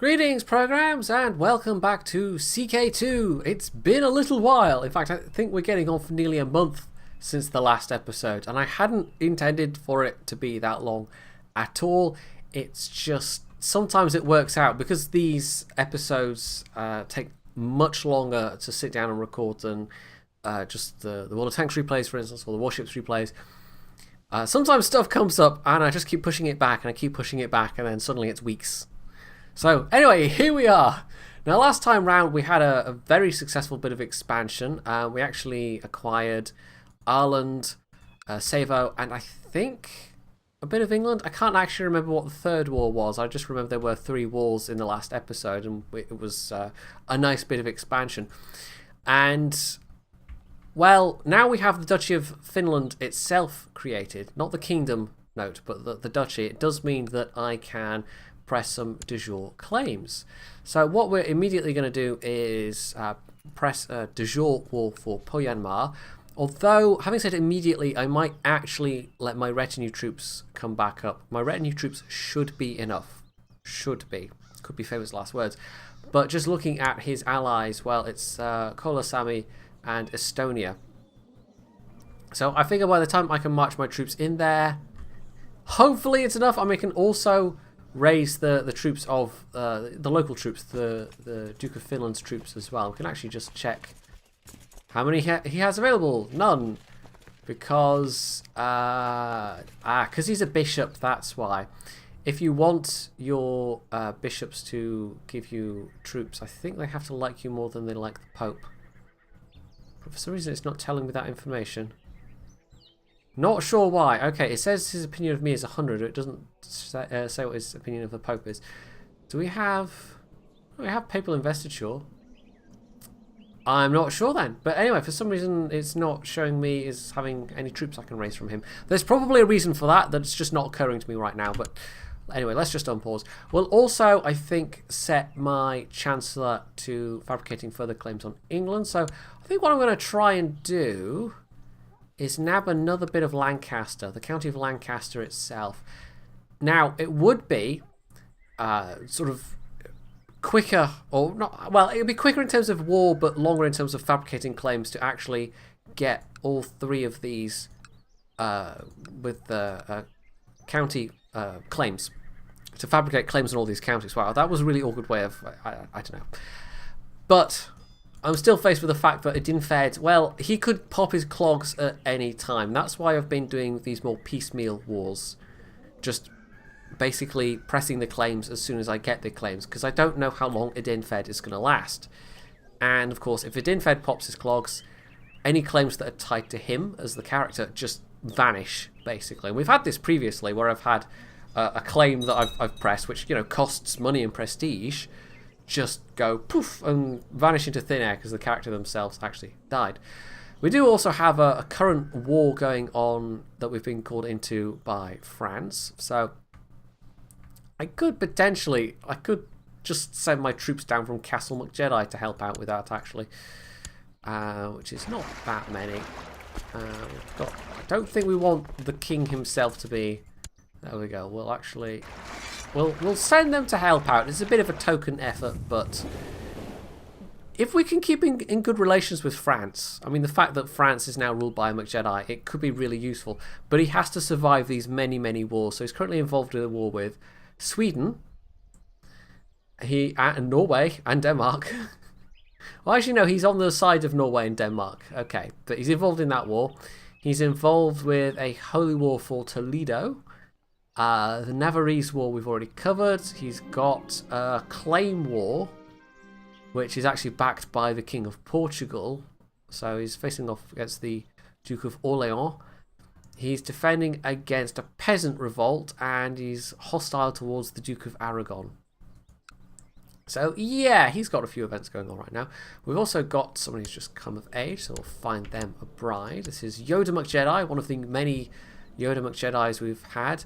Greetings, programs, and welcome back to CK2. It's been a little while. In fact, I think we're getting on for nearly a month since the last episode, and I hadn't intended for it to be that long at all. It's just sometimes it works out because these episodes take much longer to sit down and record than just the World of Tanks replays, for instance, or the Warships replays. Sometimes stuff comes up, and I just keep pushing it back, and I keep pushing it back, and then suddenly it's weeks. So anyway, here we are. Now last time round we had a very successful bit of expansion. We actually acquired Ireland, Savo, and I think a bit of England. I can't actually remember what the third war was. I just remember there were 3 wars in the last episode, and it was a nice bit of expansion. And well, now we have the Duchy of Finland itself created. Not the kingdom, note, but the duchy. It does mean that I can press some de jure claims. So what we're immediately going to do is press a de jure war for Myanmar. Although, having said immediately, I might actually let my retinue troops come back up. My retinue troops should be enough. Should be. Could be famous last words. But just looking at his allies, well, it's Kolasami and Estonia. So I figure by the time I can march my troops in there, hopefully it's enough. I mean, I can also raise the troops of the local troops, the Duke of Finland's troops as well. We can actually just check how many he has available. None, because he's a bishop. That's why. If you want your bishops to give you troops, I think they have to like you more than they like the Pope. But for some reason, it's not telling me that information. Not sure why. Okay, it says his opinion of me is 100. It doesn't say what his opinion of the Pope is. Do we have papal investiture? I'm not sure then. But anyway, for some reason, it's not showing me as having any troops I can raise from him. There's probably a reason for that that's just not occurring to me right now. But anyway, let's just unpause. We'll also, I think, set my Chancellor to fabricating further claims on England. So I think what I'm going to try and do is nab another bit of Lancaster, the county of Lancaster itself. Now, it would be sort of quicker, or not, well, it would be quicker in terms of war, but longer in terms of fabricating claims to actually get all 3 of these with the county claims, to fabricate claims on all these counties. Wow, that was a really awkward way of, I don't know. But I'm still faced with the fact that Edinfed, well, he could pop his clogs at any time. That's why I've been doing these more piecemeal wars. Just basically pressing the claims as soon as I get the claims, because I don't know how long Edinfed is going to last. And, of course, if Edinfed pops his clogs, any claims that are tied to him as the character just vanish, basically. And we've had this previously, where I've had a claim that I've pressed, which, you know, costs money and prestige, just go poof and vanish into thin air because the character themselves actually died. We do also have a current war going on that we've been called into by France. So I could just send my troops down from Castle McJedi to help out with that, actually, which is not that many. I don't think we want the king himself to be. There we go. We'll send them to help out. It's a bit of a token effort, but if we can keep in good relations with France, I mean, the fact that France is now ruled by a McJedi, it could be really useful. But he has to survive these many, many wars. So he's currently involved in a war with Sweden, and Norway, and Denmark. Well, actually, no, he's on the side of Norway and Denmark. Okay, but he's involved in that war. He's involved with a holy war for Toledo. The Navarrese War we've already covered. He's got a claim war, which is actually backed by the King of Portugal. So he's facing off against the Duke of Orleans. He's defending against a peasant revolt, and he's hostile towards the Duke of Aragon. So yeah, he's got a few events going on right now. We've also got someone who's just come of age, so we'll find them a bride. This is Yoda McJedi, one of the many Yoda McJedis we've had.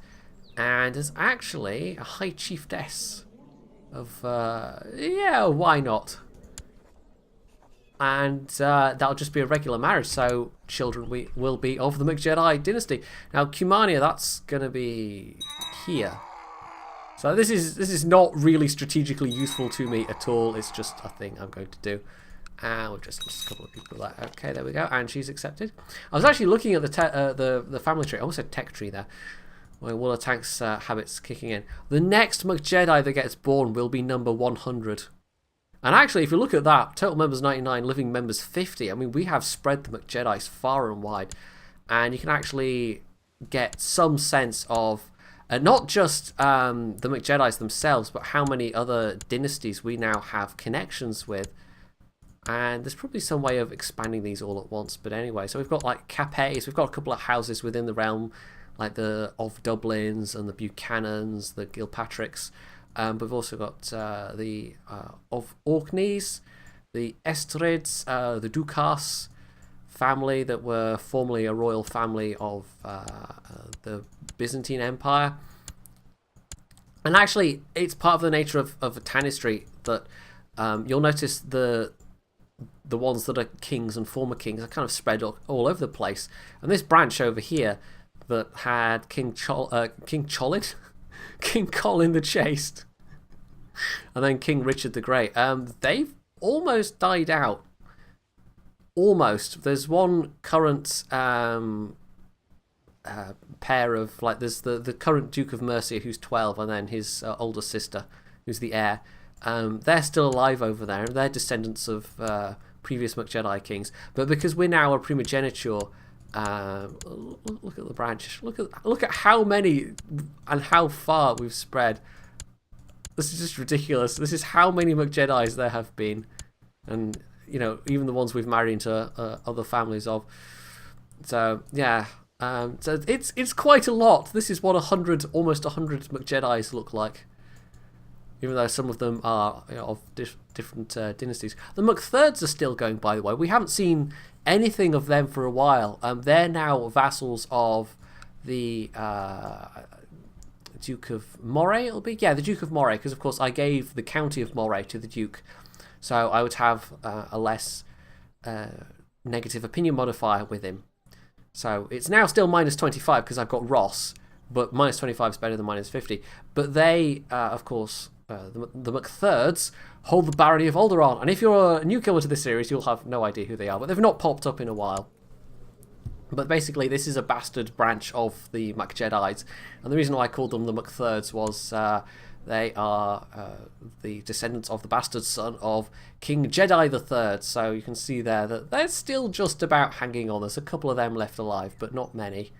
And is actually a High Chiefess of, yeah, why not? And that'll just be a regular marriage, so children will be of the McJedi dynasty. Now, Cumania, that's going to be here. So this is not really strategically useful to me at all. It's just a thing I'm going to do. And we'll just a couple of people like, okay, there we go, and she's accepted. I was actually looking at the family tree. I almost said tech tree there. Where Wooler Tank's habits kicking in. The next McJedi that gets born will be number 100. And actually, if you look at that, total members 99, living members 50. I mean, we have spread the McJedis far and wide, and you can actually get some sense of not just the McJedis themselves, but how many other dynasties we now have connections with. And there's probably some way of expanding these all at once. But anyway, so we've got like Capets, we've got a couple of houses within the realm, like the of Dublins and the Buchanans, the Gilpatricks. But we've also got the of Orkneys, the Estrids, the Ducas family that were formerly a royal family of the Byzantine Empire. And actually, it's part of the nature of a tanistry that you'll notice the ones that are kings and former kings are kind of spread all over the place. And this branch over here that had King Cholin, King Colin the Chaste, and then King Richard the Great, they've almost died out. Almost. There's one current pair of, like, there's the current Duke of Mercia who's 12, and then his older sister who's the heir. They're still alive over there. They're descendants of previous McJedi kings. But because we're now a primogeniture, look at the branch. Look at how many and how far we've spread. This is just ridiculous. This is how many McJedis there have been, and you know, even the ones we've married into other families of. So yeah, so it's quite a lot. This is what almost 100 McJedis look like. Even though some of them are, you know, of different dynasties. The McThirds are still going, by the way. We haven't seen anything of them for a while. They're now vassals of the Duke of Moray, it'll be? Yeah, the Duke of Moray, because, of course, I gave the county of Moray to the Duke. So I would have a less negative opinion modifier with him. So it's now still minus 25 because I've got Ross, but minus 25 is better than minus 50. But they, of course... the McThirds hold the barony of Alderaan, and if you're a newcomer to this series, you'll have no idea who they are, but they've not popped up in a while. But basically, this is a bastard branch of the McJedi's, and the reason why I called them the McThirds was they are the descendants of the bastard son of King Jedi the Third. So you can see there that they're still just about hanging on. There's a couple of them left alive, but not many.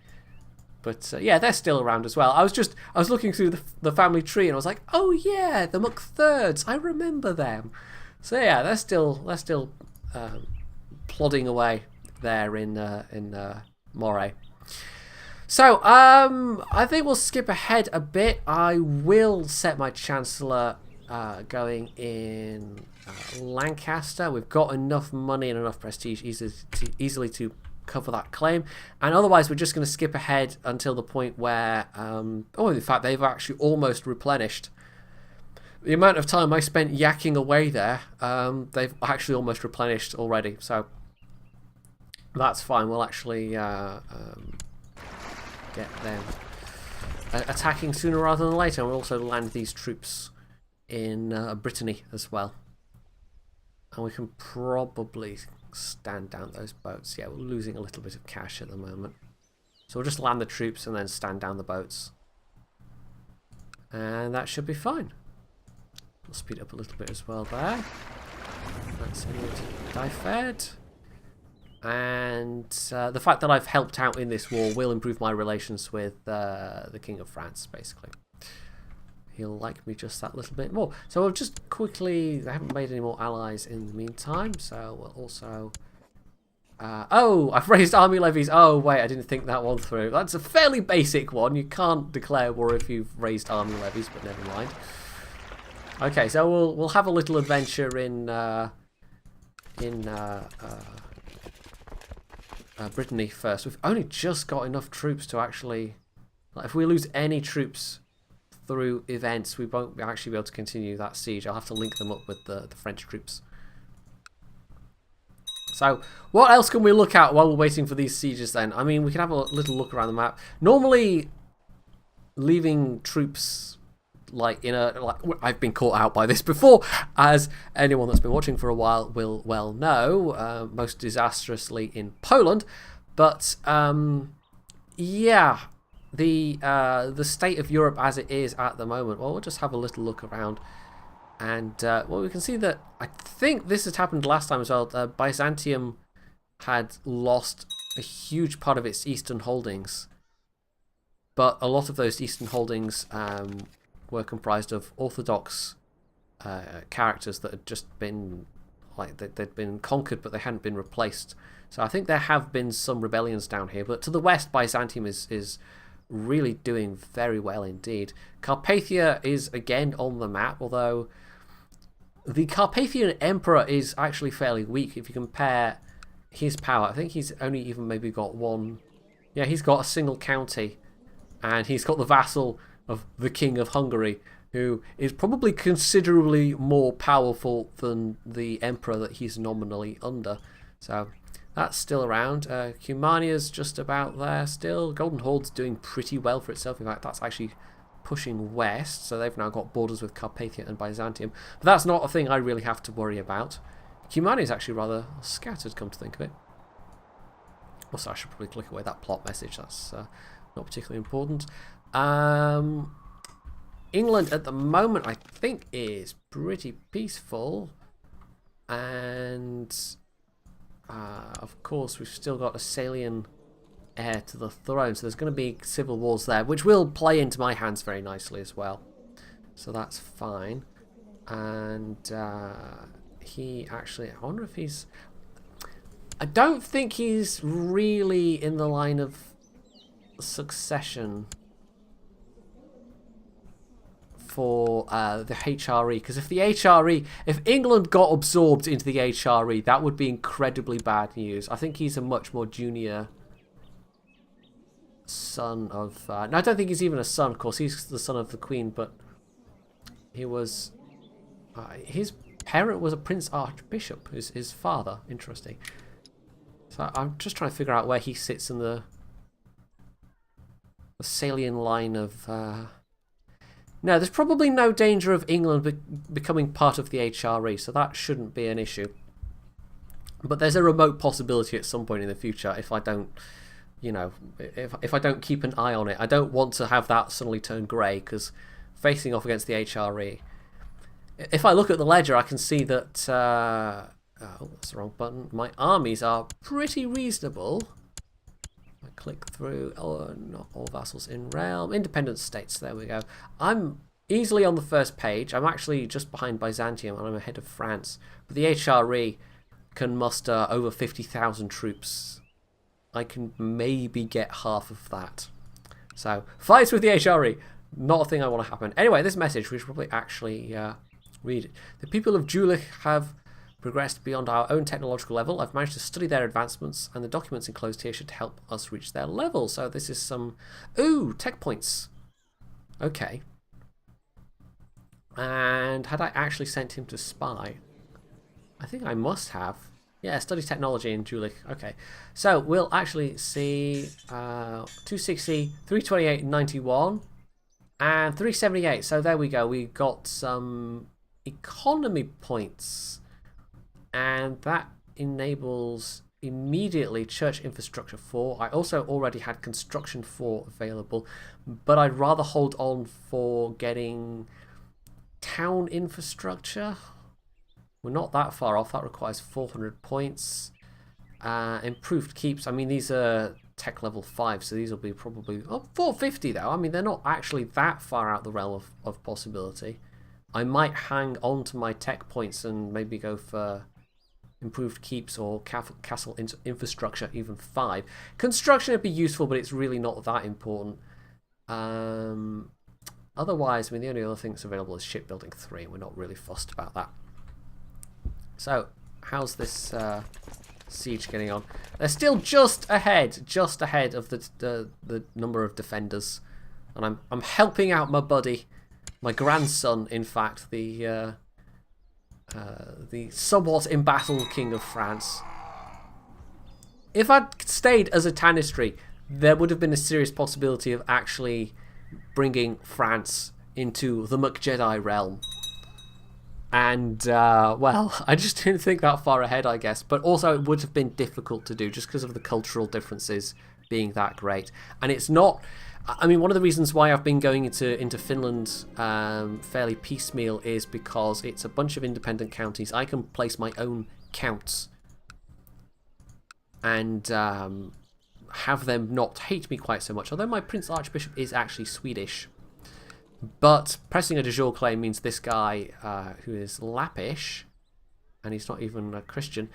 But yeah, they're still around as well. I was looking through the family tree and I was like, oh yeah, the McThirds, I remember them. So yeah, they're still plodding away there in Moray. So I think we'll skip ahead a bit. I will set my Chancellor going in Lancaster. We've got enough money and enough prestige easily to cover that claim, and otherwise we're just going to skip ahead until the point where in fact they've actually almost replenished. The amount of time I spent yakking away there, they've actually almost replenished already, so that's fine. We'll actually get them attacking sooner rather than later, and we'll also land these troops in Brittany as well, and we can probably stand down those boats. Yeah, we're losing a little bit of cash at the moment, so we'll just land the troops and then stand down the boats, and that should be fine. We'll speed up a little bit as well there. That's it. Dyfed. And the fact that I've helped out in this war will improve my relations with the King of France, basically. He'll like me just that little bit more. So we'll just quickly... I haven't made any more allies in the meantime, so we'll also... oh, I've raised army levies. Oh, wait, I didn't think that one through. That's a fairly basic one. You can't declare war if you've raised army levies, but never mind. Okay, so we'll have a little adventure in Brittany first. We've only just got enough troops to actually... Like, if we lose any troops through events, we won't actually be able to continue that siege. I'll have to link them up with the French troops. So, what else can we look at while we're waiting for these sieges then? I mean, we can have a little look around the map. Normally, leaving troops like I've been caught out by this before, as anyone that's been watching for a while will well know, most disastrously in Poland. But yeah, the state of Europe as it is at the moment. Well, we'll just have a little look around, and well, we can see that I think this has happened last time as well. Byzantium had lost a huge part of its eastern holdings, but a lot of those eastern holdings were comprised of Orthodox characters that had just been, like, they'd been conquered, but they hadn't been replaced. So I think there have been some rebellions down here, but to the west, Byzantium is really doing very well indeed. Carpathia is again on the map, although the Carpathian Emperor is actually fairly weak if you compare his power. I think he's only even maybe got one. Yeah, he's got a single county, and he's got the vassal of the King of Hungary, who is probably considerably more powerful than the emperor that he's nominally under. So that's still around. Cumania's just about there still. Golden Horde's doing pretty well for itself. In fact, that's actually pushing west, so they've now got borders with Carpathia and Byzantium. But that's not a thing I really have to worry about. Cumania's actually rather scattered, come to think of it. Also, I should probably click away that plot message. That's not particularly important. England at the moment, I think, is pretty peaceful. And of course, we've still got a Salian heir to the throne, so there's going to be civil wars there, which will play into my hands very nicely as well. So that's fine. And he actually, I wonder if he's... I don't think he's really in the line of succession for the HRE, because if the HRE, if England got absorbed into the HRE, that would be incredibly bad news. I think he's a much more junior son of... no, I don't think he's even a son, of course. He's the son of the Queen, but he was... his parent was a Prince Archbishop, his father. Interesting. So I'm just trying to figure out where he sits in the Salian line of... No, there's probably no danger of England becoming part of the HRE, so that shouldn't be an issue. But there's a remote possibility at some point in the future if I don't, you know, if I don't keep an eye on it. I don't want to have that suddenly turn grey, because facing off against the HRE... If I look at the ledger, I can see that... oh, that's the wrong button. My armies are pretty reasonable. I click through. Oh, not all vassals in realm. Independent states. There we go. I'm easily on the first page. I'm actually just behind Byzantium, and I'm ahead of France. But the HRE can muster over 50,000 troops. I can maybe get half of that. So, fights with the HRE. Not a thing I want to happen. Anyway, this message, we should probably actually read it. The people of Jülich have progressed beyond our own technological level. I've managed to study their advancements, and the documents enclosed here should help us reach their level. So this is some... Ooh, tech points. Okay. And had I actually sent him to spy? I think I must have. Yeah, study technology in Jülich. Okay. So we'll actually see 260, 328, 91, and 378. So there we go. We got some economy points. And that enables immediately church infrastructure 4. I also already had construction 4 available, but I'd rather hold on for getting town infrastructure. We're not that far off. That requires 400 points. Improved keeps. I mean, these are tech level 5, so these will be probably... Oh, 450 though. I mean, they're not actually that far out the realm of possibility. I might hang on to my tech points and maybe go for... improved keeps or castle infrastructure, even 5. Construction would be useful, but it's really not that important. Otherwise, I mean, the only other thing that's available is shipbuilding 3, and we're not really fussed about that. So, how's this siege getting on? They're still just ahead of the number of defenders, and I'm helping out my buddy, my grandson, in fact, the somewhat embattled King of France. If I'd stayed as a Tanistry, there would have been a serious possibility of actually bringing France into the McJedi realm. And, well, I just didn't think that far ahead, I guess. But also it would have been difficult to do just because of the cultural differences being that great. And it's not... I mean, one of the reasons why I've been going into Finland fairly piecemeal is because it's a bunch of independent counties. I can place my own counts and have them not hate me quite so much. Although my Prince Archbishop is actually Swedish. But pressing a de jure claim means this guy, who is Lappish, and he's not even a Christian,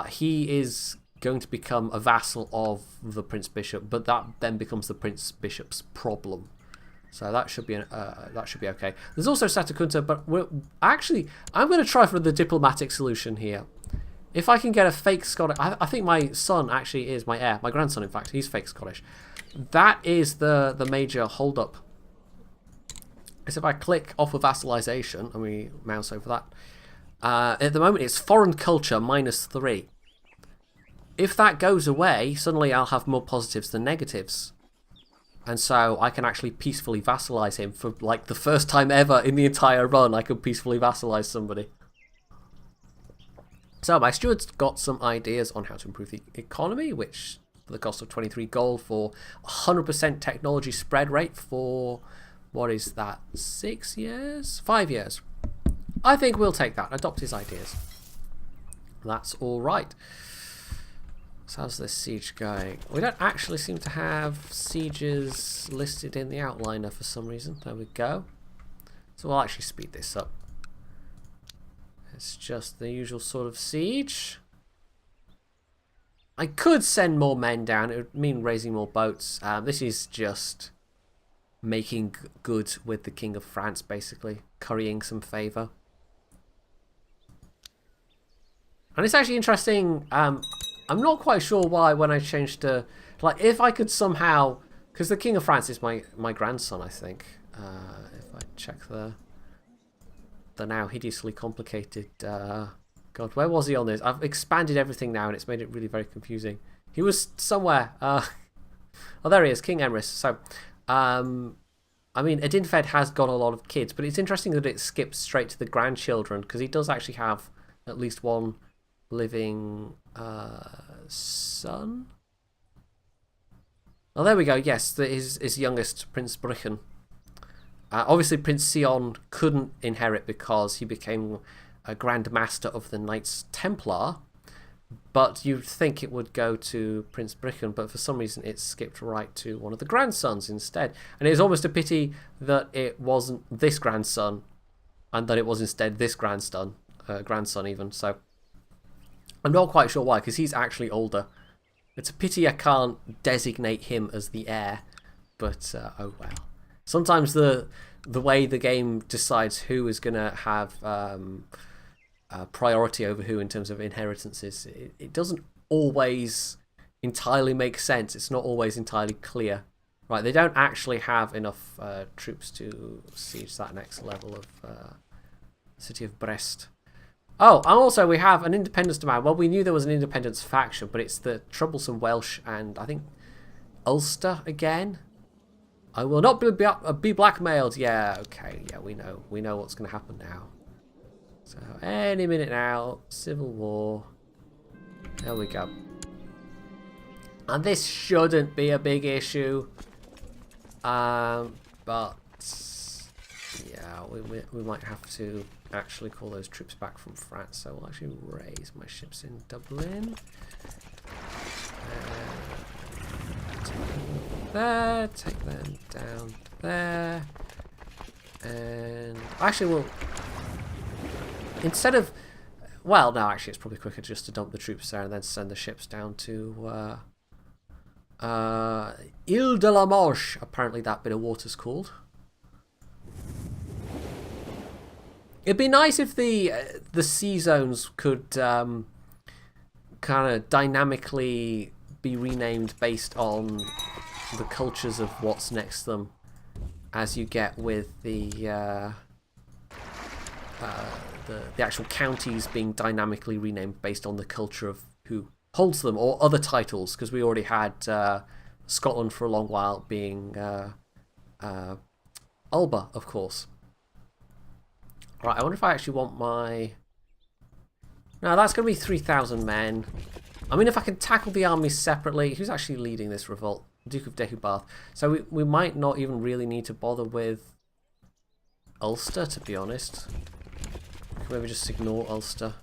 he is going to become a vassal of the Prince Bishop, but that then becomes the Prince Bishop's problem. So that should be okay. There's also Satakunta, but I'm going to try for the diplomatic solution here. If I can get a fake Scottish... I think my son actually is my heir. My grandson, in fact. He's fake Scottish. That is the major hold-up. Is if I click off of vassalization, and we mouse over that, at the moment it's foreign culture -3. If that goes away, suddenly I'll have more positives than negatives. And so I can actually peacefully vassalize him for like the first time ever in the entire run. I could peacefully vassalize somebody. So my steward's got some ideas on how to improve the economy, which for the cost of 23 gold for 100% technology spread rate for... What is that? 6 years? 5 years. I think we'll take that. Adopt his ideas. That's all right. So how's this siege going? We don't actually seem to have sieges listed in the outliner for some reason. There we go. So we'll actually speed this up. It's just the usual sort of siege. I could send more men down. It would mean raising more boats. This is just... making good with the King of France, basically. Currying some favour. And it's actually interesting, I'm not quite sure why when I changed to... Like, if I could somehow... Because the King of France is my grandson, I think. If I check the now hideously complicated... God, where was he on this? I've expanded everything now and it's made it really very confusing. He was somewhere. Oh, there he is, King Emrys. So... I mean, Edinfed has got a lot of kids, but it's interesting that it skips straight to the grandchildren, because he does actually have at least one living son. Oh, there we go. Yes, his youngest, Prince Brüchen. Obviously, Prince Sion couldn't inherit because he became a Grand Master of the Knights Templar. But you'd think it would go to Prince Brüchen, but for some reason it skipped right to one of the grandsons instead. And it's almost a pity that it wasn't this grandson, and that it was instead this grandson even. So I'm not quite sure why, because he's actually older. It's a pity I can't designate him as the heir, but oh well. Sometimes the way the game decides who is going to have... priority over who in terms of inheritances, it doesn't always entirely make sense. It's not always entirely clear. Right, they don't actually have enough troops to siege that next level of city of Brest. Oh, and also we have an independence demand. Well, we knew there was an independence faction, but it's the troublesome Welsh and I think Ulster again. I will not be blackmailed. Yeah, okay, yeah, we know what's going to happen now. So, any minute now, civil war. There we go. And this shouldn't be a big issue. But, yeah, we might have to actually call those troops back from France. So, we'll actually raise my ships in Dublin. Take them down to there. And, actually, we'll... Instead of... Well, no, actually, it's probably quicker just to dump the troops there and then send the ships down to... Ile de la Manche, apparently that bit of water's called. It'd be nice if the sea zones could kind of dynamically be renamed based on the cultures of what's next to them, as you get with the actual counties being dynamically renamed based on the culture of who holds them, or other titles, because we already had Scotland for a long while being Alba, of course. Right, I wonder if I actually want my... No, that's going to be 3,000 men. I mean, if I can tackle the armies separately... Who's actually leading this revolt? Duke of Dehubath. So we might not even really need to bother with Ulster, to be honest. Maybe just ignore Ulster.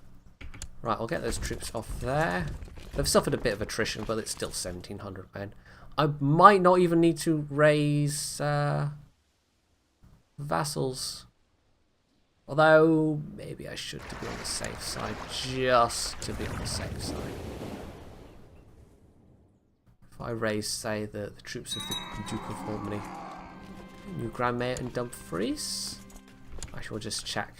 Right, I'll get those troops off there. They've suffered a bit of attrition, but it's still 1,700 men. I might not even need to raise vassals. Although, maybe I should to be on the safe side. Just to be on the safe side. If I raise, say, the troops of the Duke of Albany. New Grand Mayor and Dumfries. Actually, we'll just check.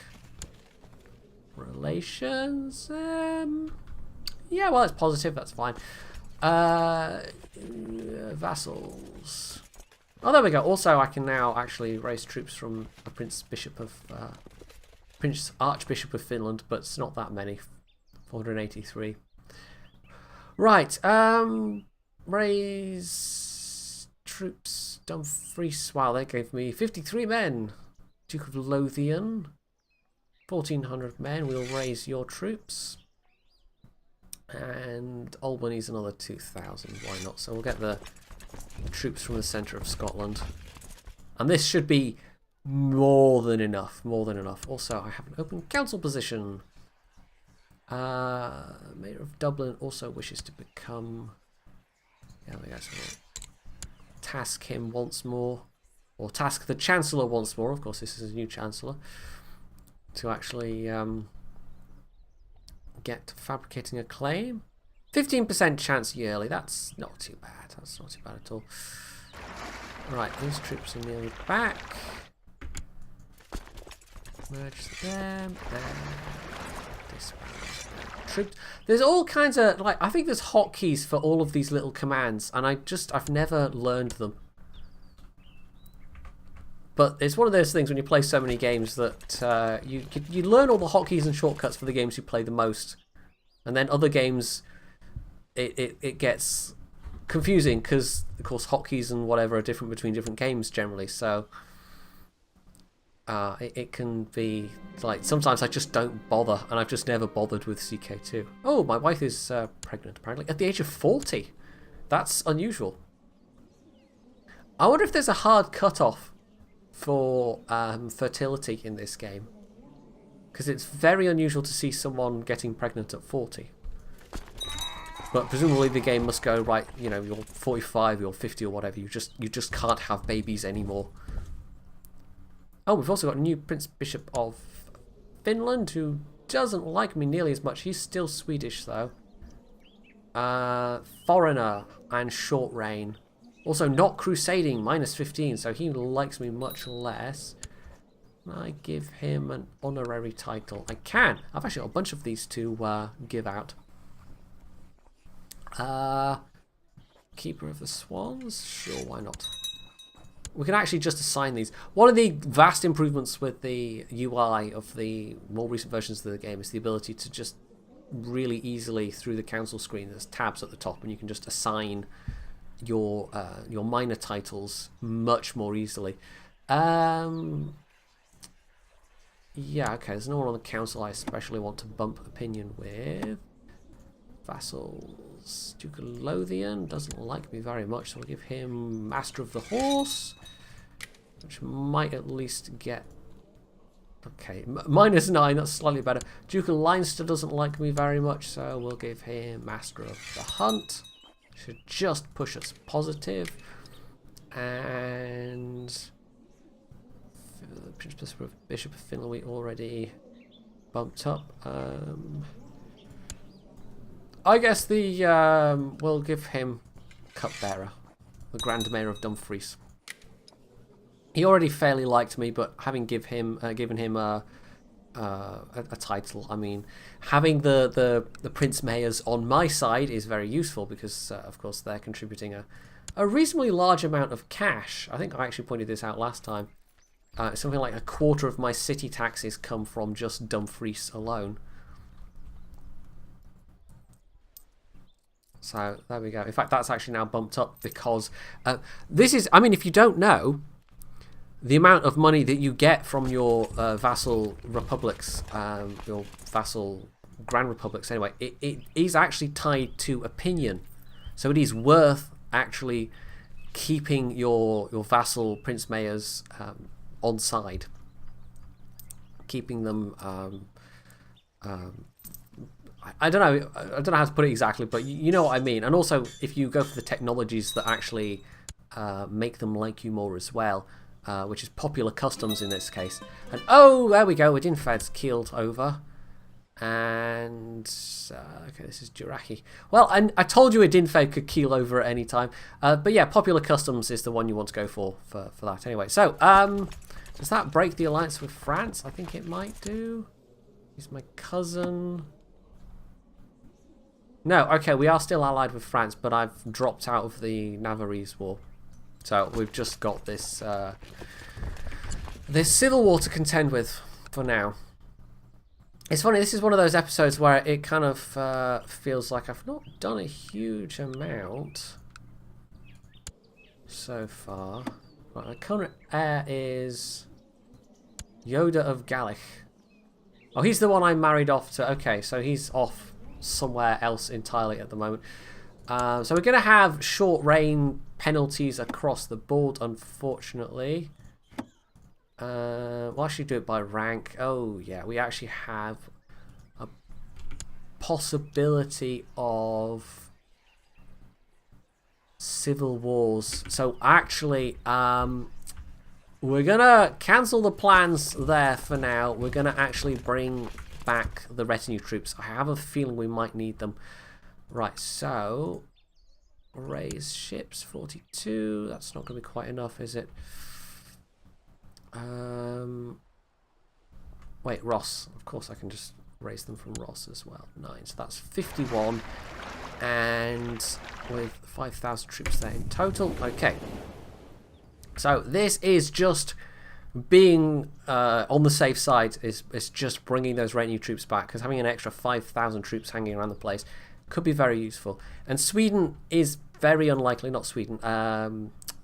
Relations. Yeah, well, it's positive. That's fine. Vassals. Oh, there we go. Also, I can now actually raise troops from a Prince Archbishop of Finland, but it's not that many. 483. Right. Raise troops. Dumfries. Wow, they gave me 53 men. Duke of Lothian. 1,400 men. We'll raise your troops. And Albany's another 2,000. Why not? So we'll get the troops from the centre of Scotland. And this should be more than enough. More than enough. Also, I have an open council position. Mayor of Dublin also wishes to become... Yeah, we go. So we'll task him once more. Or task the Chancellor once more. Of course, this is a new Chancellor. To actually get fabricating a claim. 15% chance yearly. That's not too bad. That's not too bad at all. Right, these troops are nearly back. Merge them. Troops. There's all kinds of, like, I think there's hotkeys for all of these little commands, and I've never learned them. But it's one of those things when you play so many games that you learn all the hotkeys and shortcuts for the games you play the most, and then other games it gets confusing because of course hotkeys and whatever are different between different games generally. So it can be like sometimes I just don't bother, and I've just never bothered with CK2. Oh, my wife is pregnant apparently at the age of 40. That's unusual. I wonder if there's a hard cutoff for fertility in this game, because it's very unusual to see someone getting pregnant at 40. But presumably the game must go, right, you know, you're 45, you're 50 or whatever, you just can't have babies anymore. Oh, we've also got a new Prince Bishop of Finland who doesn't like me nearly as much. He's still Swedish though. Foreigner and short reign. Also, not crusading, -15, so he likes me much less. Can I give him an honorary title? I can. I've actually got a bunch of these to give out. Keeper of the Swans? Sure, why not? We can actually just assign these. One of the vast improvements with the UI of the more recent versions of the game is the ability to just really easily, through the council screen, there's tabs at the top, and you can just assign your minor titles much more easily. Yeah, okay, there's no one on the council I especially want to bump opinion with. Vassals. Duke of Lothian doesn't like me very much, so we'll give him Master of the Horse, which might at least get... Okay, -9, that's slightly better. Duke of Leinster doesn't like me very much, so we'll give him Master of the Hunt. Should just push us positive. And Prince Bishop of Finland we already bumped up. I guess we'll give him Cupbearer, the Grand Mayor of Dumfries. He already fairly liked me, but having given him a title, I mean, having the Prince Mayors on my side is very useful because, of course, they're contributing a reasonably large amount of cash. I think I actually pointed this out last time. Something like 1/4 of my city taxes come from just Dumfries alone. So there we go. In fact, that's actually now bumped up because this is, I mean, if you don't know, the amount of money that you get from your vassal republics, your vassal grand republics anyway, it is actually tied to opinion. So it is worth actually keeping your vassal prince mayors on side, keeping them I don't know how to put it exactly, but you know what I mean. And also, if you go for the technologies that actually make them like you more as well, which is popular customs in this case. And oh, there we go, Edinfed's keeled over. And okay, this is Juraki. Well, I told you Edinfed could keel over at any time. But yeah, popular customs is the one you want to go for that anyway. So, does that break the alliance with France? I think it might do. He's my cousin. No, okay, we are still allied with France, but I've dropped out of the Navarrese war. So we've just got this this civil war to contend with for now. It's funny, this is one of those episodes where it kind of feels like I've not done a huge amount so far. Right, my current heir is Yoda of Galich. Oh, he's the one I married off to. Okay, so he's off somewhere else entirely at the moment. So we're going to have short reign penalties across the board, unfortunately. We'll actually do it by rank. Oh, yeah, we actually have a possibility of civil wars. So actually, we're going to cancel the plans there for now. We're going to actually bring back the retinue troops. I have a feeling we might need them. Right, so raise ships 42. That's not going to be quite enough, is it? Wait, Ross. Of course, I can just raise them from Ross as well. 9. So that's 51, and with 5,000 troops there in total. Okay. So this is just being on the safe side. Is just bringing those retinue troops back, because having an extra 5,000 troops hanging around the place could be very useful. And Sweden is very unlikely, not Sweden,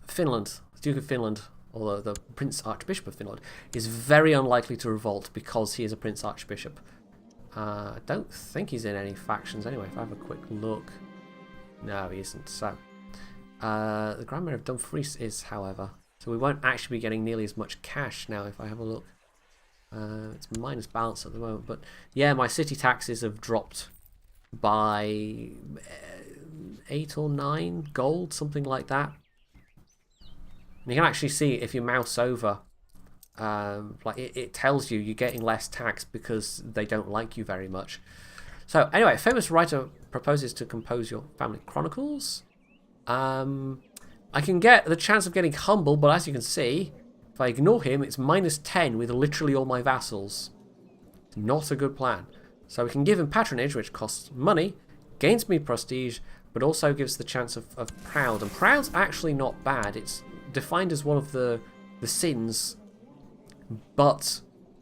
Finland, the Duke of Finland, or the Prince Archbishop of Finland, is very unlikely to revolt because he is a Prince Archbishop. I don't think he's in any factions anyway, if I have a quick look. No, he isn't. So, the Grand Mayor of Dumfries is, however. So we won't actually be getting nearly as much cash now if I have a look. It's minus balance at the moment. But yeah, my city taxes have dropped by 8 or 9 gold, something like that. And you can actually see if you mouse over, like it tells you you're getting less tax because they don't like you very much. So anyway, a famous writer proposes to compose your family chronicles. I can get the chance of getting humble, but as you can see, if I ignore him, it's minus 10 with literally all my vassals. Not a good plan. So we can give him patronage, which costs money, gains me prestige, but also gives the chance of proud. And proud's actually not bad. It's defined as one of the sins, but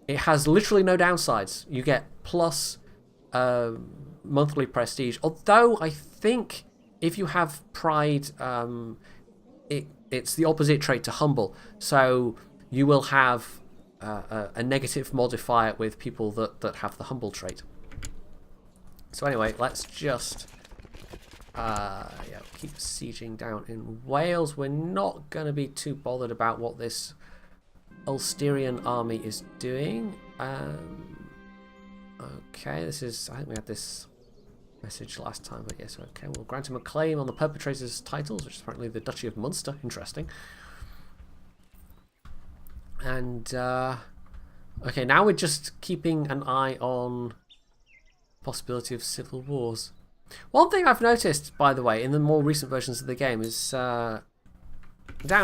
it has literally no downsides. You get plus monthly prestige. Although I think if you have pride, it's the opposite trait to humble. So you will have a negative modifier with people that have the humble trait. So anyway, let's just keep sieging down in Wales. We're not going to be too bothered about what this Ulsterian army is doing. Okay, this is... I think we had this message last time, but yes, okay. We'll grant him a claim on the perpetrator's titles, which is apparently the Duchy of Munster. Interesting. And, okay, now we're just keeping an eye on possibility of civil wars. One thing I've noticed, by the way, in the more recent versions of the game is down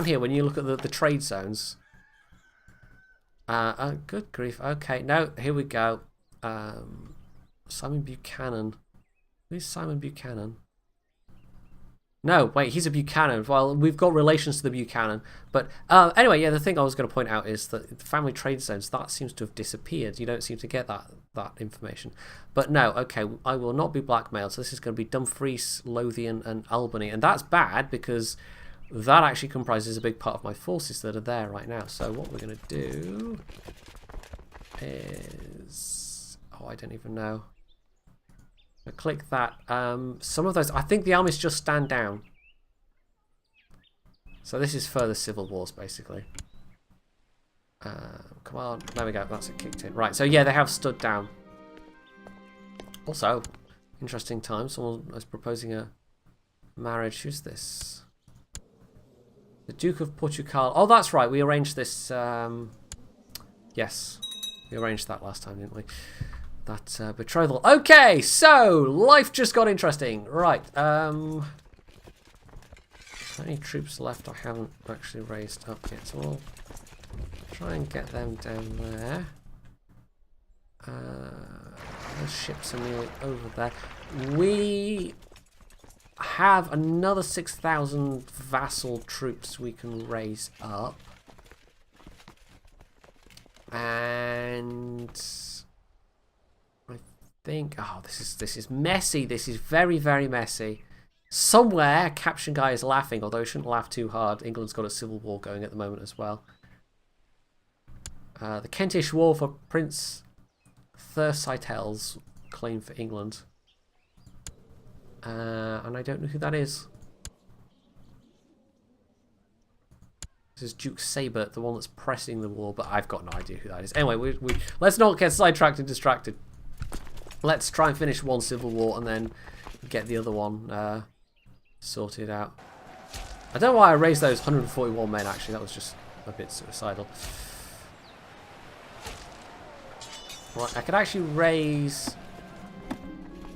here when you look at the trade zones. Oh, good grief. Okay, no, here we go. Simon Buchanan. Who's Simon Buchanan? No, wait, he's a Buchanan. Well, we've got relations to the Buchanan. But anyway, yeah, the thing I was going to point out is that the family trade zones, that seems to have disappeared. You don't seem to get that information. But no, okay, I will not be blackmailed. So this is going to be Dumfries, Lothian, and Albany. And that's bad because that actually comprises a big part of my forces that are there right now. So what we're going to do is... oh, I don't even know. I click that. Some of those... I think the armies just stand down. So this is further civil wars, basically. Come on. There we go. That's it, kicked in. Right, so yeah, they have stood down. Also, interesting time. Someone is proposing a marriage. Who's this? The Duke of Portugal. Oh, that's right. We arranged this. Yes. We arranged that last time, didn't we? That betrothal. Okay, so life just got interesting. Right. Any troops left I haven't actually raised up yet, so we'll try and get them down there. Those ships are nearly over there. We have another 6,000 vassal troops we can raise up. And I think, oh, this is messy. This is very, very messy. Somewhere, Caption Guy is laughing, although he shouldn't laugh too hard. England's got a civil war going at the moment as well. The Kentish War for Prince Thursitel's claim for England. And I don't know who that is. This is Duke Sabert, the one that's pressing the war, but I've got no idea who that is. Anyway, let's not get sidetracked and distracted. Let's try and finish one civil war and then get the other one sorted out. I don't know why I raised those 141 men, actually. That was just a bit suicidal. Right, I could actually raise...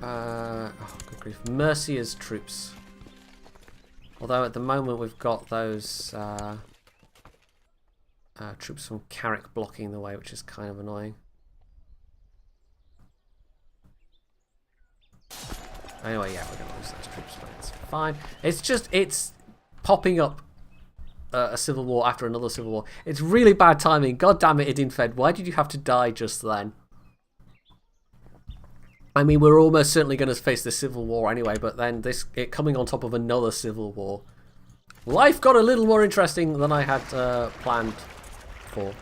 oh, good grief. Mercia's troops. Although at the moment we've got those troops from Carrick blocking the way, which is kind of annoying. Anyway, yeah, we're going to lose those troops, but it's fine. It's just, it's popping up a civil war after another civil war. It's really bad timing. God damn it, Idinfed. Why did you have to die just then? I mean, we're almost certainly going to face the civil war anyway, but then it coming on top of another civil war. Life got a little more interesting than I had planned for.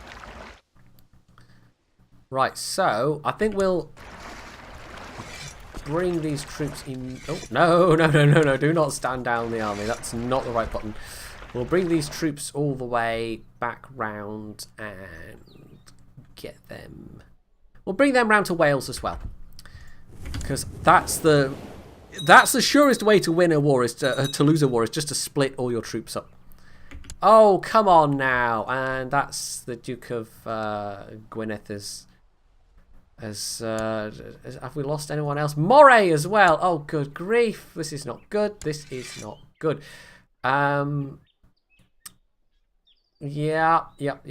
Right, so I think we'll bring these troops in. Oh, no, do not stand down the army. That's not the right button. We'll bring these troops all the way back round and get them. We'll bring them round to Wales as well. Because that's the surest way to win a war, is to lose a war, is just to split all your troops up. Oh, come on now. And that's the Duke of Gwynedd have we lost anyone else? Moray as well. Oh, good grief. This is not good. This is not good. Yeah. Yep.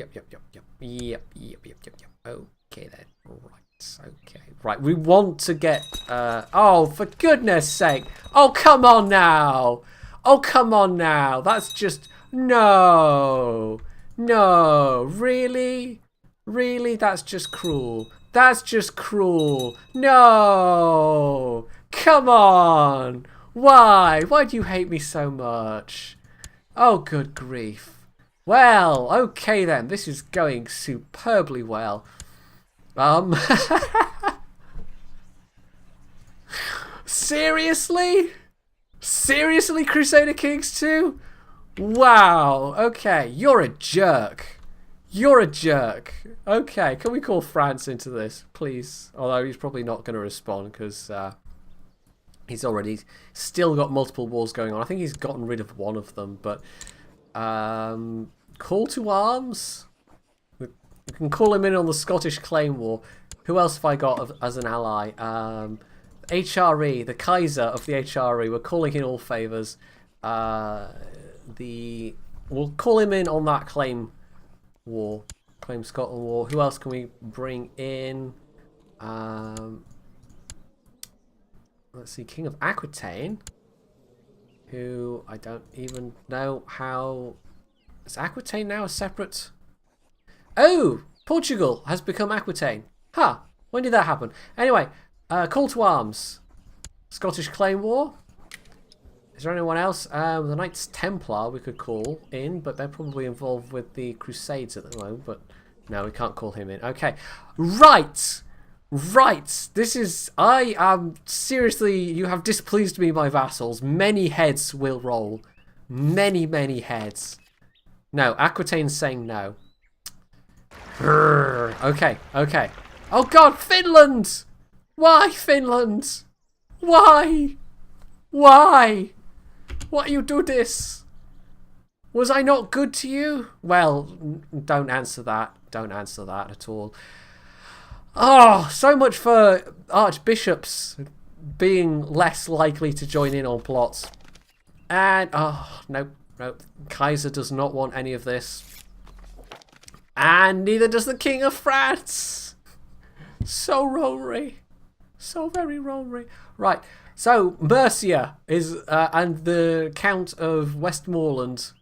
Okay then. Right. Okay. Right. We want to get oh, for goodness sake. Oh, come on now. Oh, come on now. That's just no. Really? That's just cruel. That's just cruel. No. Come on. Why? Why do you hate me so much? Oh, good grief. Well, okay then. This is going superbly well. Seriously? Seriously, Crusader Kings 2? Wow. Okay, you're a jerk. You're a jerk. Okay, can we call France into this, please? Although he's probably not going to respond because he's already still got multiple wars going on. I think he's gotten rid of one of them, but call to arms. We can call him in on the Scottish Claim War. Who else have I got as an ally? HRE, the Kaiser of the HRE. We're calling in all favours. We'll call him in on that Claim War, Claim Scotland War. Who else can we bring in? Let's see, King of Aquitaine, who I don't even know how. Is Aquitaine now a separate? Oh, Portugal has become Aquitaine. Huh, when did that happen? Anyway, call to arms. Scottish Claim War. Is there anyone else? The Knights Templar we could call in, but they're probably involved with the Crusades at the moment. But no, we can't call him in. Okay, right. This is... I am... Seriously, you have displeased me, my vassals. Many heads will roll. Many heads. No, Aquitaine's saying no. Okay. Oh God, Finland! Why, Finland? Why? Why you do this? Was I not good to you? Well, don't answer that. Don't answer that at all. Oh, so much for archbishops being less likely to join in on plots. And, oh, nope. Kaiser does not want any of this. And neither does the King of France. So rollery. So very rollery. Right, so Mercia is, and the Count of Westmoreland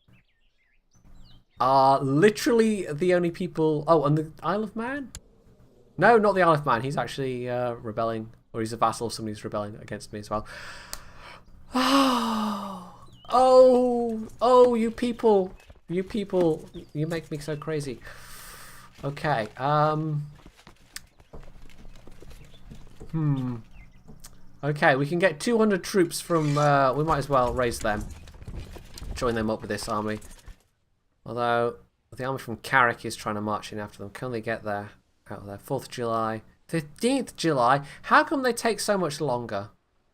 are literally the only people... Oh, and the Isle of Man? No, not the Isle of Man. He's actually rebelling, or he's a vassal of somebody who's rebelling against me as well. Oh, you people, you make me so crazy. Okay, okay, we can get 200 troops from, we might as well raise them. Join them up with this army. Although, the army from Carrick is trying to march in after them. Can they get there? Out of there. 4th of July. 15th July? How come they take so much longer?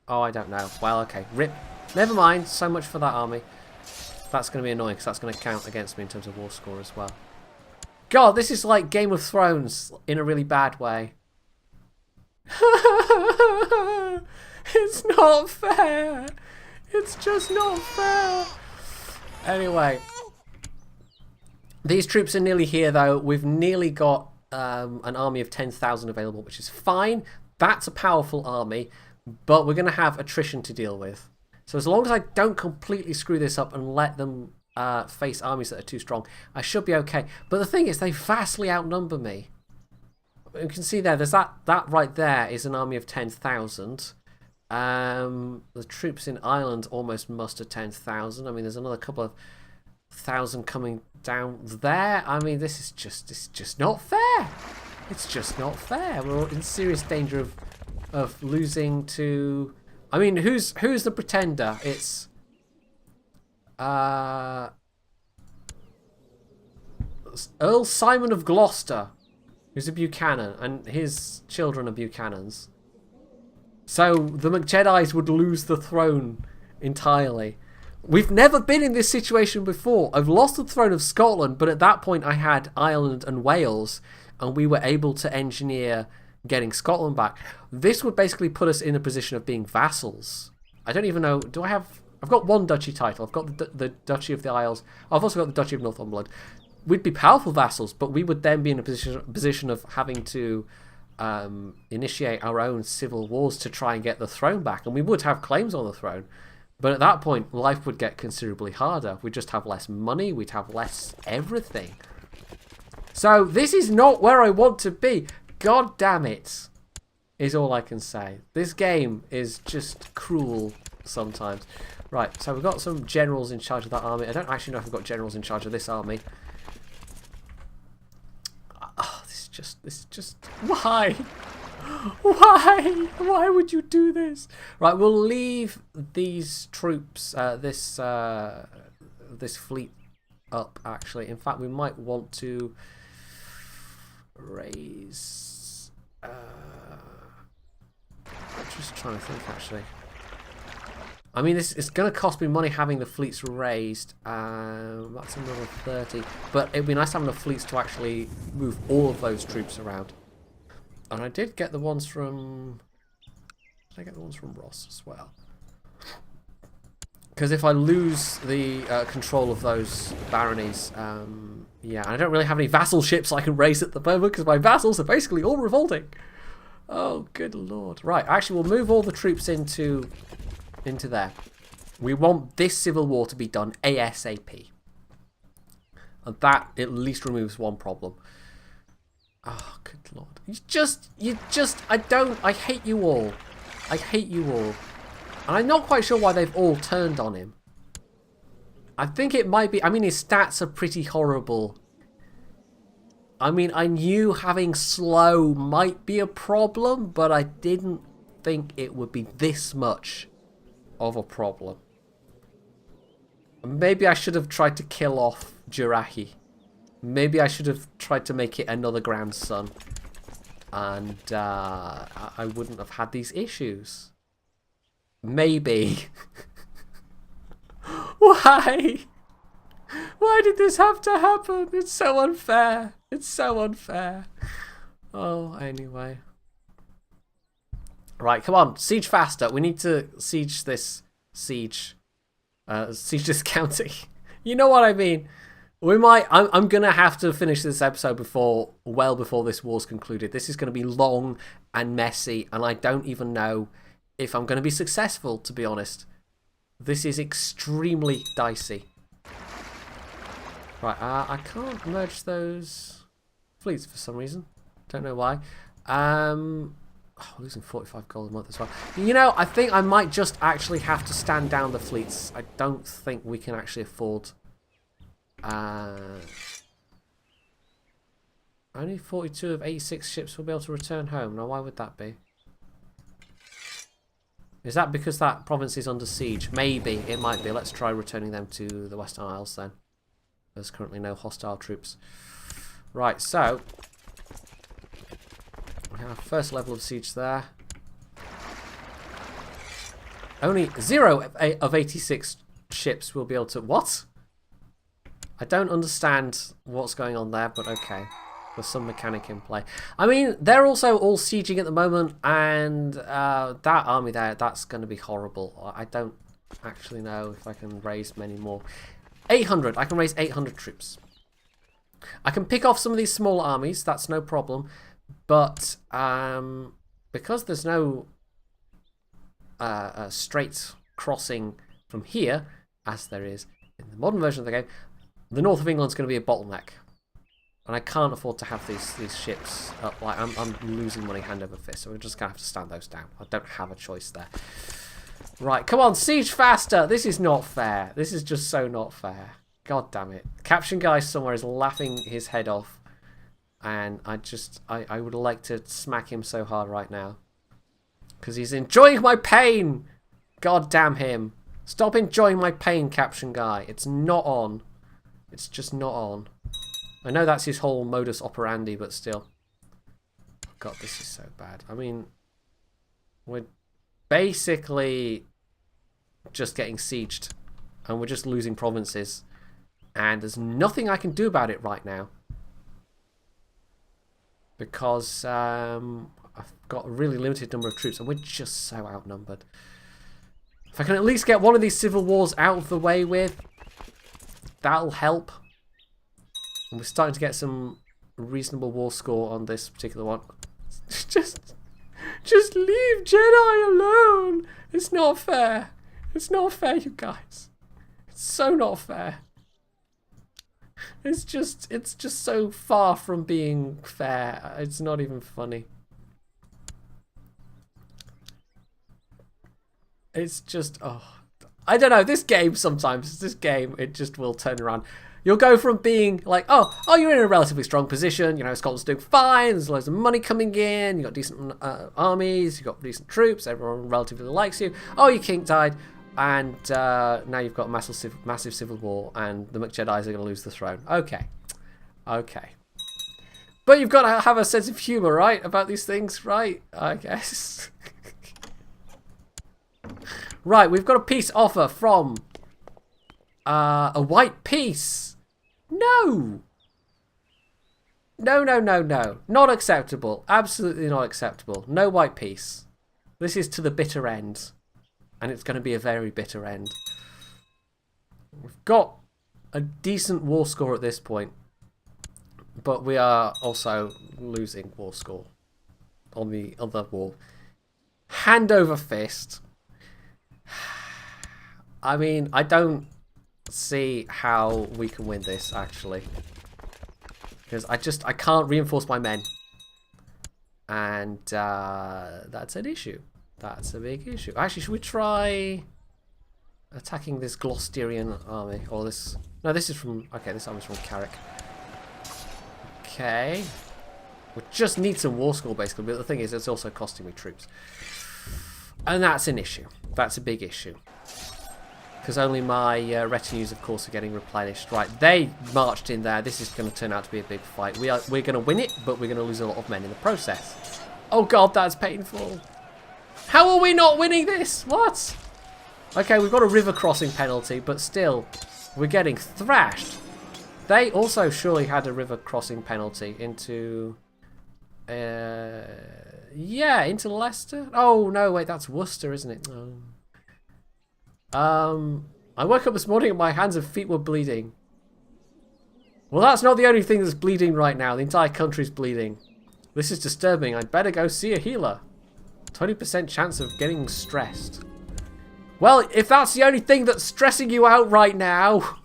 Oh, I don't know. Well, okay. Rip. Never mind. So much for that army. That's going to be annoying because that's going to count against me in terms of war score as well. God, this is like Game of Thrones in a really bad way. It's not fair. It's just not fair. Anyway. These troops are nearly here, though. We've nearly got an army of 10,000 available, which is fine. That's a powerful army, but we're going to have attrition to deal with. So as long as I don't completely screw this up and let them face armies that are too strong, I should be okay. But the thing is, they vastly outnumber me. You can see there's that right there is an army of 10,000. The troops in Ireland almost muster 10,000. I mean, there's another couple of thousand coming down there. I mean, this is just not fair. It's just not fair. We're in serious danger of losing to... I mean, who's the pretender? It's Earl Simon of Gloucester, who's a Buchanan, and his children are Buchanans. So the McJedis would lose the throne entirely. We've never been in this situation before. I've lost the throne of Scotland, but at that point I had Ireland and Wales, and we were able to engineer getting Scotland back. This would basically put us in a position of being vassals. I don't even know, do I have... I've got one duchy title. I've got the Duchy of the Isles. I've also got the Duchy of Northumberland. We'd be powerful vassals, but we would then be in a position of having to initiate our own civil wars to try and get the throne back, and we would have claims on the throne. But at that point, life would get considerably harder. We'd just have less money. We'd have less everything. So this is not where I want to be. God damn it, is all I can say. This game is just cruel sometimes. Right, so we've got some generals in charge of that army. I don't actually know if we've got generals in charge of this army. Oh, this is just... Why? Why would you do this? Right, we'll leave these troops, this fleet up, actually. In fact, we might want to raise... I'm just trying to think, actually. I mean, it's going to cost me money having the fleets raised. That's another 30. But it'd be nice having the fleets to actually move all of those troops around. And I did get the ones from... Did I get the ones from Ross as well? Because if I lose the control of those baronies... yeah, I don't really have any vassal ships I can raise at the moment because my vassals are basically all revolting. Oh, good lord. Right, actually, we'll move all the troops into there. We want this civil war to be done ASAP. And that at least removes one problem. Oh, good lord. I hate you all. I hate you all. And I'm not quite sure why they've all turned on him. I think it might be... I mean, his stats are pretty horrible. I mean, I knew having slow might be a problem, but I didn't think it would be this much of a problem. Maybe I should have tried to kill off Jiraiya. Maybe I should have tried to make it another grandson. And I wouldn't have had these issues. Maybe. Why? Why did this have to happen? It's so unfair. It's so unfair. Oh, anyway. Right, come on. Siege faster. We need to siege this siege. Siege this county. You know what I mean. We might... I'm going to have to finish this episode well before this war's concluded. This is going to be long and messy, and I don't even know if I'm going to be successful, to be honest. This is extremely dicey. Right, I can't merge those fleets for some reason. Don't know why. Losing 45 gold a month as well. You know, I think I might just actually have to stand down the fleets. I don't think we can actually afford... only 42 of 86 ships will be able to return home. Now, why would that be? Is that because that province is under siege? Maybe. It might be. Let's try returning them to the Western Isles then. There's currently no hostile troops. Right, so... we have first level of siege there. Only 0 of 86 ships will be able to... What? I don't understand what's going on there, but okay. There's some mechanic in play. I mean, they're also all sieging at the moment, and that army there, that's going to be horrible. I don't actually know if I can raise many more. 800. I can raise 800 troops. I can pick off some of these small armies. That's no problem. But because there's no straight crossing from here, as there is in the modern version of the game, the north of England's going to be a bottleneck. And I can't afford to have these ships up. Like I'm losing money hand over fist, so we're just going to have to stand those down. I don't have a choice there. Right, come on, siege faster! This is not fair. This is just so not fair. God damn it. Caption guy somewhere is laughing his head off. And I would like to smack him so hard right now. Because he's enjoying my pain! God damn him. Stop enjoying my pain, caption guy. It's not on. It's just not on. I know that's his whole modus operandi, but still. God, this is so bad. I mean, we're basically just getting sieged. And we're just losing provinces. And there's nothing I can do about it right now. Because I've got a really limited number of troops. And we're just so outnumbered. If I can at least get one of these civil wars out of the way with, that'll help. And we're starting to get some reasonable war score on this particular one. Just leave Jedi alone. It's not fair. It's not fair, you guys. It's so not fair. It's just so far from being fair. It's not even funny. It's just, oh, I don't know. This game it just will turn around. You'll go from being like, oh, you're in a relatively strong position. You know, Scotland's doing fine. There's loads of money coming in. You've got decent armies. You've got decent troops. Everyone relatively likes you. Oh, your king died. And now you've got massive civil war. And the McJedis are going to lose the throne. Okay. Okay. But you've got to have a sense of humour, right? About these things, right? I guess. Right, we've got a peace offer from a white peace. No! No. Not acceptable. Absolutely not acceptable. No white peace. This is to the bitter end. And it's going to be a very bitter end. We've got a decent war score at this point. But we are also losing war score on the other war. Hand over fist. I mean, I don't see how we can win this, actually. Because I can't reinforce my men. And that's an issue. That's a big issue. Actually, should we try attacking this Gloucesterian army? Or this... No, this is from... Okay, this army's from Carrick. Okay. We just need some war score, basically. But the thing is, it's also costing me troops. And that's an issue. That's a big issue. Because only my retinues, of course, are getting replenished. Right, they marched in there. This is going to turn out to be a big fight. We're going to win it, but we're going to lose a lot of men in the process. Oh god, that's painful. How are we not winning this? What? Okay, we've got a river crossing penalty, but still, we're getting thrashed. They also surely had a river crossing penalty into... yeah, into Leicester. Oh, no, wait, that's Worcester, isn't it? Oh. I woke up this morning and my hands and feet were bleeding. Well, that's not the only thing that's bleeding right now. The entire country's bleeding. This is disturbing. I'd better go see a healer. 20% chance of getting stressed. Well, if that's the only thing that's stressing you out right now,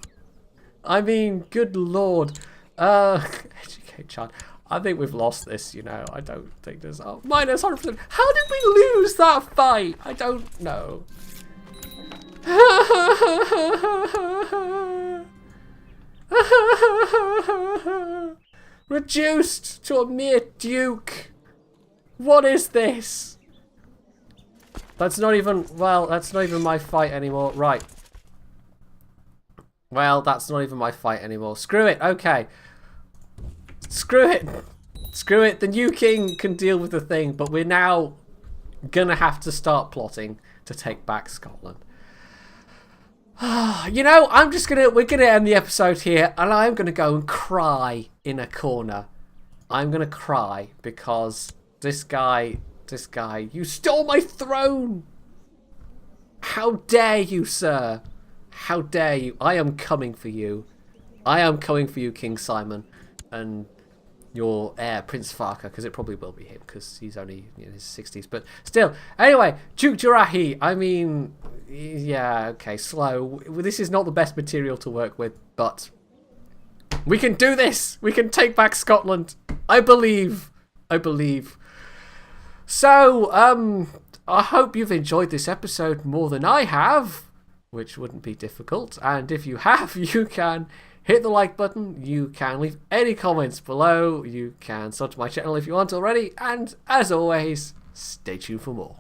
I mean, good lord. Educate child. I think we've lost this, you know. I don't think there's... Oh, minus 100%. How did we lose that fight? I don't know. Reduced to a mere duke. What is this? That's not even... Well, that's not even my fight anymore. Right. Well, that's not even my fight anymore. Screw it. Okay. Screw it. Screw it. The new king can deal with the thing, but we're now gonna have to start plotting to take back Scotland. You know, we're gonna end the episode here, and I'm gonna go and cry in a corner. I'm gonna cry because this guy, you stole my throne! How dare you, sir? How dare you? I am coming for you. I am coming for you, King Simon, and your heir, Prince Farquhar, because it probably will be him, because he's only in his 60s. But still, anyway, Duke Jarahi, I mean, yeah, okay, slow. This is not the best material to work with, but we can do this. We can take back Scotland. I believe. I believe. So, I hope you've enjoyed this episode more than I have, which wouldn't be difficult. And if you have, you can hit the like button, you can leave any comments below, you can sub to my channel if you want already, and as always, stay tuned for more.